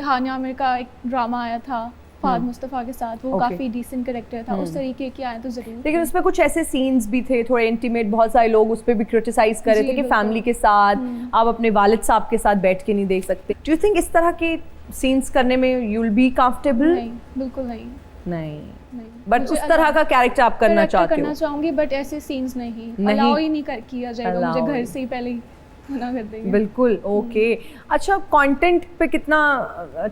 हानिया आमिर का एक ड्रामा आया था फहद मुस्तफ़ा के साथ, वो काफी डिसेंट कैरेक्टर था, उस तरीके के आए तो जरूर। लेकिन उसमें कुछ ऐसे सीन्स भी थे थोड़े इंटीमेट, बहुत सारे लोग उस पर भी क्रिटिसाइज कर रहे थे कि फैमिली के साथ आप अपने वालिद साहब के साथ बैठ के नहीं देख सकते। डू यू थिंक इस तरह के सीन्स करने में यू विल बी कंफर्टेबल? नहीं, बिल्कुल नहीं। नहीं, बट उस तरह का कैरेक्टर आप करना चाहते हो? करना चाहूंगी, बट ऐसे सीन्स नहीं अलाउ ही नहीं किया जाएगा मुझे, घर से ही पहले ही मना कर देंगे। बिल्कुल, ओके। अच्छा, कंटेंट पे कितना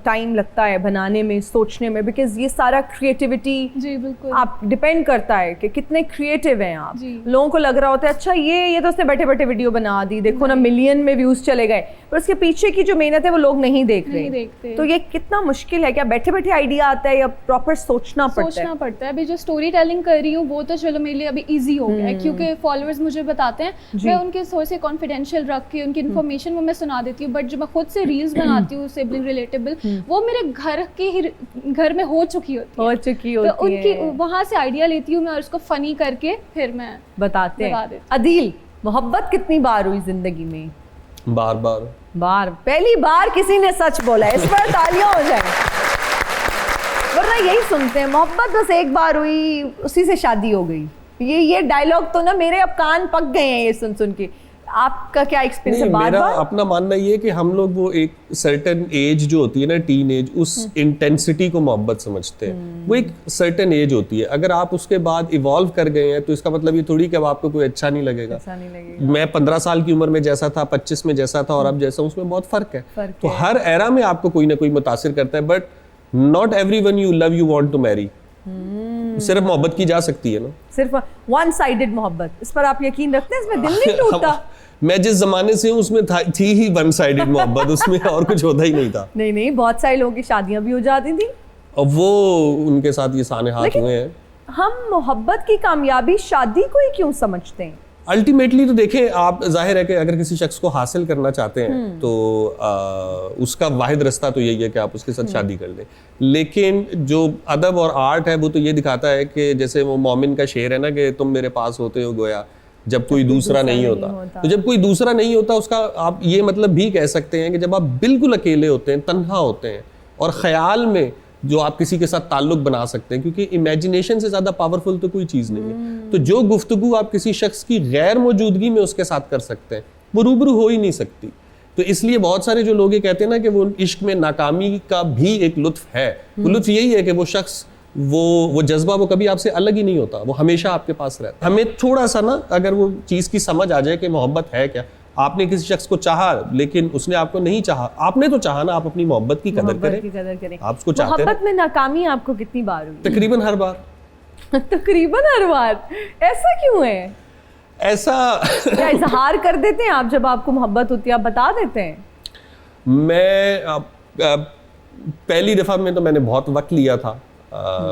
टाइम लगता है बनाने में, सोचने में? बिकॉज ये सारा क्रिएटिविटी जी बिल्कुल आप डिपेंड करता है कि कितने क्रिएटिव हैं आप। जी। लोगों को लग रहा होता है अच्छा ये तो उसने बैठे बैठे वीडियो बना दी, देखो ना मिलियन में व्यूज चले गए, पर उसके पीछे की जो मेहनत है वो लोग नहीं देख रहे। तो ये कितना मुश्किल है? क्या बैठे बैठे आइडिया आता है या प्रॉपर सोचना पड़ता है? अभी जो स्टोरी टेलिंग कर रही हूँ वो तो चलो मेरे लिए अभी ईजी हो गया है, क्योंकि फॉलोअर्स मुझे बताते हैं, मैं उनके सोर्स से कॉन्फिडेंशियल रख के उनकी इन्फॉर्मेशन वो मैं सुना देती हूँ। बट जो मैं खुद से रील्स बनाती हूँ सिबलिंग रिलेटेबल, वो मेरे घर में हो चुकी होती है, तो उनकी वहाँ से आइडिया लेती हूँ मैं और उसको फनी करके फिर मैं बताते हैं। अदील, मोहब्बत कितनी बार हुई जिंदगी में? बार। पहली बार किसी ने सच बोला, इस पर तालियां हो जाए। वरना यही सुनते हैं मोहब्बत बस एक बार हुई, उसी से शादी हो गई। ये डायलॉग तो ना मेरे अब कान पक गए हैं ये सुन सुन के। आपका क्या एक्सपीरियंस है? मेरा अपना मानना ये है कि हम लोग वो एक सर्टेन एज जो होती है ना, टीन एज, उस इंटेंसिटी को मोहब्बत समझते हैं। वो एक सर्टेन एज होती है, अगर आप उसके बाद इवॉल्व कर गए हैं तो इसका मतलब ये थोड़ी कि अब आपको कोई अच्छा नहीं लगेगा। मैं 15 साल की उम्र में जैसा था, 25 में जैसा था और अब जैसा, उसमें बहुत फर्क है। तो हर एरा में आपको कोई ना कोई मुतासिर करता है, but not everyone you love you want to marry. सिर्फ मोहब्बत की जा सकती है ना, सिर्फ वन साइडेड मोहब्बत। इस पर आप यकीन रखते हैं? इसमें दिल नहीं टूटता? मैं जिस जमाने से हूँ उसमें थी ही वन साइडेड मोहब्बत, उसमें और कुछ होता ही नहीं था। नहीं, बहुत सारे लोगों की शादियां भी हो जाती थी और वो उनके साथ ये साने हाथ हुए हैं। हम मोहब्बत की कामयाबी शादी को ही क्यों समझते हैं? अल्टीमेटली तो देखें, आप जाहिर है कि अगर किसी शख्स को हासिल करना चाहते हैं तो उसका वाहिद रास्ता तो यही है कि आप उसके साथ शादी कर लें। लेकिन जो अदब और आर्ट है वो तो ये दिखाता है कि जैसे वो मोमिन का शेर है ना कि तुम मेरे पास होते हो गोया जब कोई दूसरा नहीं होता। तो जब कोई दूसरा नहीं होता उसका आप ये मतलब भी कह सकते हैं कि जब आप बिल्कुल अकेले होते हैं, तन्हा होते हैं और ख्याल में जो आप किसी के साथ ताल्लुक बना सकते हैं, क्योंकि इमेजिनेशन से ज़्यादा पावरफुल तो कोई चीज़ नहीं है। तो जो गुफ्तगू आप किसी शख्स की गैर मौजूदगी में उसके साथ कर सकते हैं वो रूबरू हो ही नहीं सकती। तो इसलिए बहुत सारे जो लोग ये कहते हैं ना कि वो इश्क में नाकामी का भी एक लुत्फ है, वो लुत्फ यही है कि वो शख्स वो जज्बा वो कभी आपसे अलग ही नहीं होता, वो हमेशा आपके पास रहता है। हमें थोड़ा सा ना अगर वो चीज़ की समझ आ जाए कि मोहब्बत है क्या। आपने किसी शख्स को चाहा लेकिन उसने आपको नहीं चाहा, आपने तो चाहा ना, आप अपनी मोहब्बत की कदर करें। आप उसको चाहते हैं। मोहब्बत में नाकामी आपको कितनी बार हुई? तकरीबन हर बार। तकरीबन हर बार? ऐसा क्यों है? ऐसा क्या इजहार कर देते हैं आप जब आपको मोहब्बत होती है, आप बता देते हैं? मैं पहली दफ़ा में तो मैंने बहुत वक्त लिया था।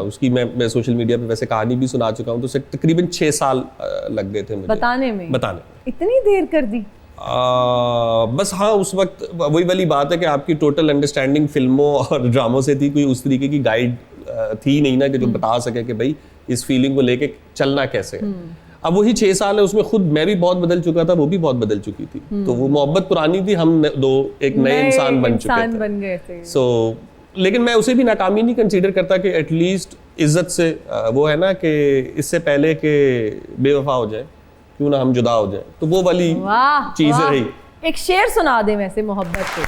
उसकी मैं सोशल मीडिया पे वैसे कहानी भी सुना चुका हूँ, तो उसे तकरीबन 6 साल लग गए थे मुझे बताने में। इतनी देर कर दी? बस हाँ, उस वक्त वही वाली बात है कि आपकी टोटल अंडरस्टैंडिंग फिल्मों और ड्रामों से थी, कोई उस तरीके की गाइड थी नहीं ना कि जो बता सके कि भाई इस फीलिंग को लेके चलना कैसे है। अब वही 6 साल है, उसमें खुद मैं भी बहुत बदल चुका था, वो भी बहुत बदल चुकी थी। तो वो मोहब्बत पुरानी थी, हम दो एक नए इंसान बन चुके थे। सो लेकिन मैं उसे भी नाकामी नहीं कंसीडर करता कि एटलीस्ट इज्जत से वो है ना कि इससे पहले कि बेवफा हो जाए क्यों ना हम जुदा हो जाए, तो वो वाली चीज रही। एक शेर सुना दे वैसे मोहब्बत पे।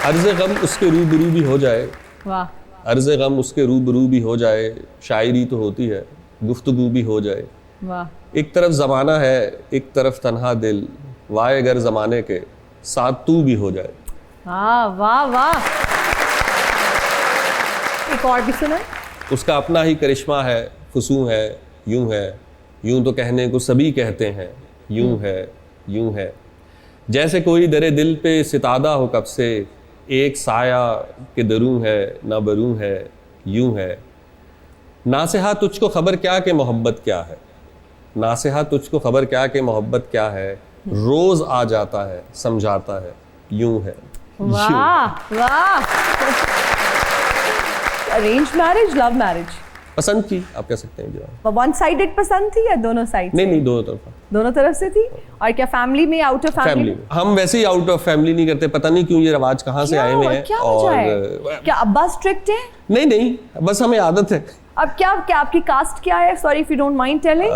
अर्ज़ गम उसके रूबरू भी हो जाए, वाह। अर्ज़ गम उसके रूबरू भी हो जाए, शायरी तो होती है गुफ्तगू भी हो जाए। वाह। एक तरफ ज़माना है एक तरफ तन्हा दिल, वाए अगर ज़माने के साथ तू भी हो जाए। वाह वाह। एक और भी सुना। उसका अपना ही करिश्मा है, फुसू है, यूं तो कहने को सभी कहते हैं, यूं है जैसे कोई दरे दिल पे सितादा हो कब से, एक साया के दरूं है ना बरूं है, यूं है नासिहा तुझको खबर क्या कि मोहब्बत क्या है, नासिहा तुझको खबर क्या कि मोहब्बत क्या है, रोज आ जाता है समझाता है, यूं है। वाह वाह। Arrange marriage, love marriage? पसंद की आप कह सकते हैं कि वन साइडेड पसंद थी या दोनों साइड? नहीं दोनों तरफा, दोनों तरफ से थी। और क्या फैमिली में, आउट ऑफ फैमिली में? हम वैसे ही आउट ऑफ फैमिली नहीं करते, पता नहीं क्यों ये रवाज कहाँ से आए हुए हैं। क्या वजह है? क्या अब्बा स्ट्रिक्ट है? नहीं बस हमें आदत है। अब क्या आपकी कास्ट क्या है? Sorry if you don't mind telling.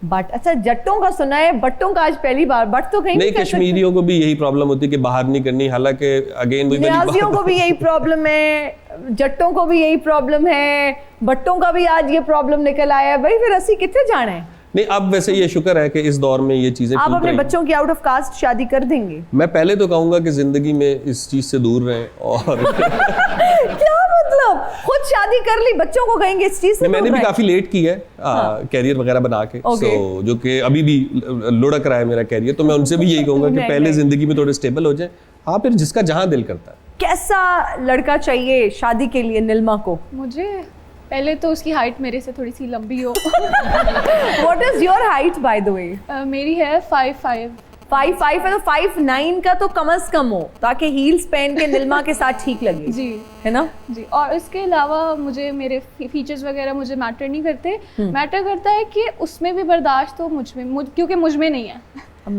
But अच्छा, जट्टों का सुना है, बट्टों का आज पहली बार। बट तो कहीं नहीं, कश्मीरियों को भी यही प्रॉब्लम होती है कि बाहर नहीं करनी, हालांकि अगेन न्याजियों को भी यही प्रॉब्लम है, जट्टों को भी यही प्रॉब्लम है, बट्टों का भी आज ये प्रॉब्लम निकल आया है। भाई फिर असी कितने जाना है? नहीं, अब वैसे ये शुक्र है कि इस दौर में ये चीजें आप अपने बच्चों की आउट ऑफ कास्ट शादी कर देंगे? मैं पहले तो कहूंगा कि जिंदगी में इस चीज से दूर रहें और क्या मतलब, खुद शादी कर ली, बच्चों को कहेंगे इस चीज से? मैंने भी काफी लेट की है कैरियर वगैरह बना के, सो जो कि अभी भी लुढ़क रहा है मेरा कैरियर। तो मैं उनसे भी यही कहूंगा कि पहले जिंदगी में थोड़े स्टेबल हो जाए, हाँ, फिर जिसका जहां दिल करता है। कैसा लड़का चाहिए शादी के लिए निल्मा को? मुझे पहले तो उसकी हाइट मेरे से थोड़ी सी लंबी हो। What is your height by the way? मेरी है 5'5". 5'5" है तो 5'9" का तो कम से कम हो, ताकि हील्स पहन के निल्मा के साथ ठीक लगे। जी, है ना? जी। और इसके अलावा मुझे मेरे फीचर्स वगैरह मुझे मैटर नहीं करते। मैटर करता है कि उसमें भी बर्दाश्त हो मुझ में, क्योंकि मुझ में नहीं है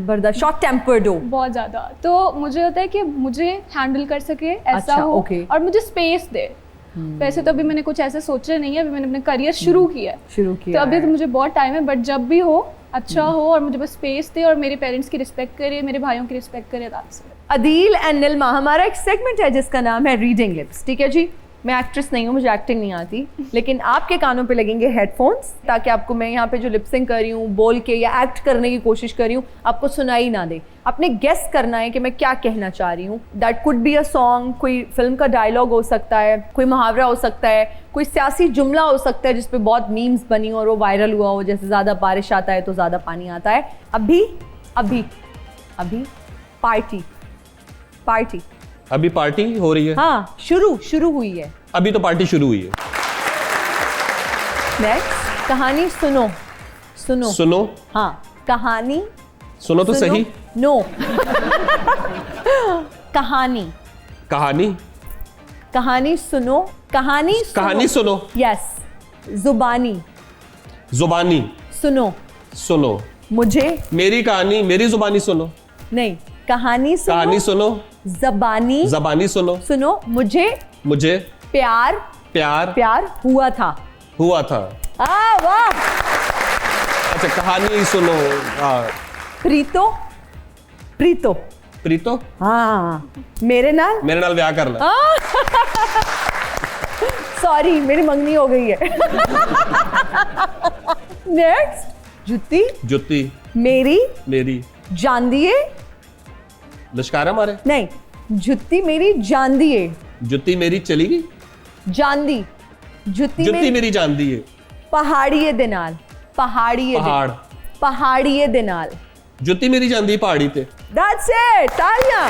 बर्दाश्त। शॉर्ट टेम्पर्ड हो बहुत ज्यादा, तो मुझे होता है कि मुझे हैंडल कर सके ऐसा अच्छा, हो, okay. और मुझे स्पेस दे। वैसे तो अभी मैंने कुछ ऐसा सोचा नहीं है, अभी मैंने अपना करियर शुरू किया तो अभी तो मुझे बहुत टाइम है, बट जब भी हो अच्छा हो और मुझे बस स्पेस दे और मेरे पेरेंट्स की रिस्पेक्ट करे, मेरे भाइयों की रिस्पेक्ट करे। अदील एंड निल्मा, हमारा एक सेगमेंट है जिसका नाम है रीडिंग लिप्स। ठीक है जी, मैं एक्ट्रेस नहीं हूँ, मुझे एक्टिंग नहीं आती, लेकिन आपके कानों पे लगेंगे हेडफोन्स, ताकि आपको मैं यहाँ पे जो लिपसिंग कर रही हूँ, बोल के या एक्ट करने की कोशिश कर रही हूँ, आपको सुनाई ना दे। आपने गेस करना है कि मैं क्या कहना चाह रही हूँ। That could be a song, कोई फिल्म का डायलॉग हो सकता है, कोई मुहावरा हो सकता है, कोई सियासी जुमला हो सकता है जिसपे बहुत मीम्स बनी और वो वायरल हुआ हो, जैसे ज़्यादा बारिश आता है तो ज़्यादा पानी आता है। अभी अभी अभी पार्टी पार्टी अभी पार्टी हो रही है। हाँ, शुरू हुई है। अभी तो पार्टी शुरू हुई है। नेक्स्ट, कहानी सुनो सुनो सुनो। हाँ, कहानी सुनो तो सही। नो कहानी कहानी सुनो, कहानी सुनो। यस, जुबानी सुनो, मुझे मेरी कहानी, मेरी जुबानी सुनो। नहीं, कहानी सुनो, जबानी सुनो, मुझे प्यार हुआ था। वाह। अच्छा, कहानी सुनो। प्रीतो हाँ, मेरे नाल ब्याह करना। सॉरी, मेरी मंगनी हो गई है। नेक्स्ट, जुत्ती मेरी जान दिए। लश्कारा मारे। नहीं, जुत्ती मेरी जान दिए। जुत्ती मेरी चली गई। जान दी, जुत्ती मेरी जान दी है। पहाड़िए दे नाल। जुत्ती मेरी जान दी पहाड़ी ते। That's it, तालियां।